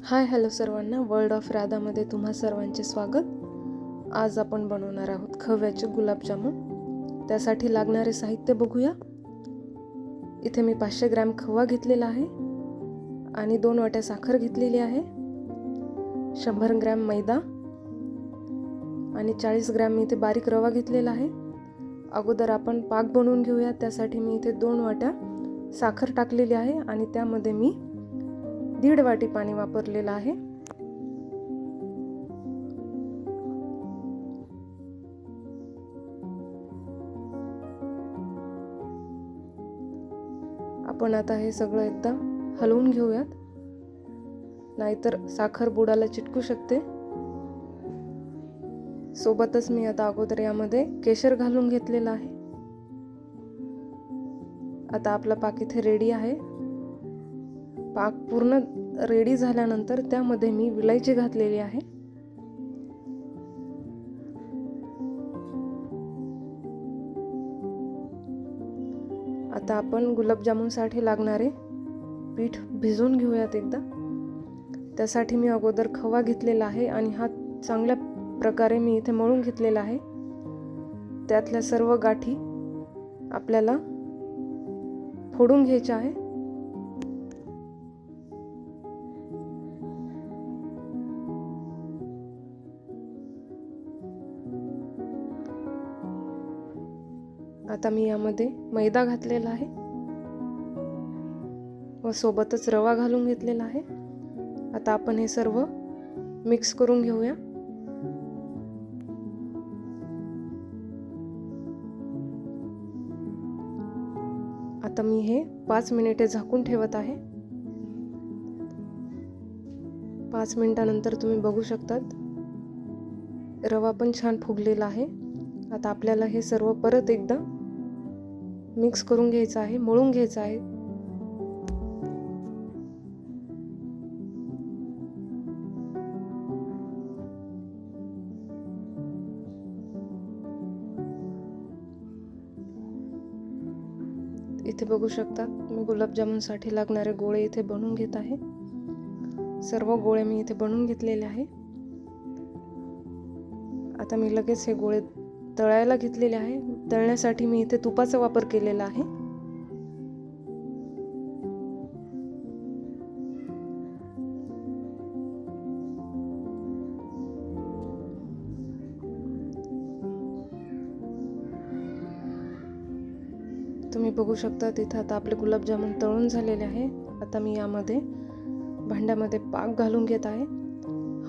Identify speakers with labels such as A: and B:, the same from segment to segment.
A: Hi hello सर्वांना, world of राधामध्ये तुम्हा सर्वांचे स्वागत. आज आपण बनवणार आहोत खव्याचे गुलाबजामुन. त्यासाठी लागणारे साहित्य बघूया. इथे मी 500 ग्रॅम खवा घेतलेला आहे आणि 2 वाट्या साखर घेतलेली आहे. 100 ग्रॅम मैदा आणि 40 ग्रॅम मी इथे बारीक रवा घेतलेला आहे. अगोदर आपण पाक बनवून घेऊया. त्यासाठी मी इथे 2 वाट्या साखर टाकलेली आहे आणि त्यामध्ये मी 1.5 वाटी पाणी वापरलेलं आहे. आपण आता हे सगळं एकदा हलवून घेऊयात, नाहीतर साखर बुडाला चिटकू शकते. सोबतच मी आता अगोदर यामध्ये केशर घालून घेतलेला आहे. आता आपला पाक इथे रेडी आहे. पाक पूर्ण रेडी झाल्यानंतर त्यामध्ये मी विलायची घातलेली आहे. आता आपण गुलाबजामुनसाठी लागणारे पीठ भिजवून घेऊयात एकदा. त्यासाठी मी अगोदर खवा घेतलेला आहे आणि हा चांगल्या प्रकारे मी इथे मळून घेतलेला आहे. त्यातल्या सर्व गाठी आपल्याला फोडून घ्यायच्या आहे. आता मी यामध्ये मैदा घातलेला आहे व सोबतच रवा घालून घेतलेला आहे. आता आपण हे सर्व मिक्स करून घेऊया. आता मी हे 5 मिनिटे झाकून ठेवत आहे. 5 मिनिटानंतर तुम्ही बघू शकतात रवा पण छान फुगलेला आहे. आता आपल्याला हे सर्व परत एकदा मिक्स करून घ्यायचं आहे, मळून घ्यायचं आहे. इथे बघू शकता मी गुलाबजामुनसाठी लागणारे गोळे इथे बनवून घेत आहे. सर्व गोळे मी इथे बनवून घेतलेले आहे. आता मी लगेच हे गोळे तळायला घेतलेले आहे. तळण्यासाठी मी इथे तुपाचा वापर केलेला आहे. तुम्ही बघू शकता तिथे आता आपले गुलाबजामुन तळून झालेले आहे. आता मी यामध्ये भांड्यामध्ये पाक घालून घेत आहे.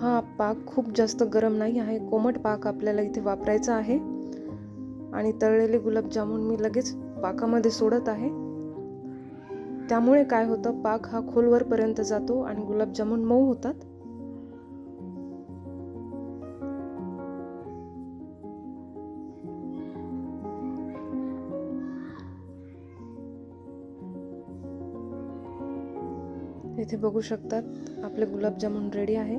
A: हा पाक खूप जास्त गरम नाही आहे, कोमट पाक आपल्याला इथे वापरायचा आहे. आणि तळलेले गुलाबजामुन मी लगेच पाकामध्ये सोडत आहे. त्यामुळे काय होतं, पाक हा खोलवर पर्यंत जातो आणि गुलाबजामुन मऊ होतात. इथे बघू शकतात आपले गुलाबजामुन रेडी आहे.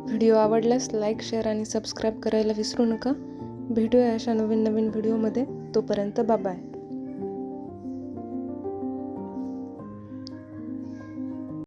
A: व्हिडिओ आवडल्यास लाईक, शेअर आणि सबस्क्राईब करायला विसरू नका. भेटूया अशा नवीन व्हिडिओमध्ये. तोपर्यंत बाय बाय.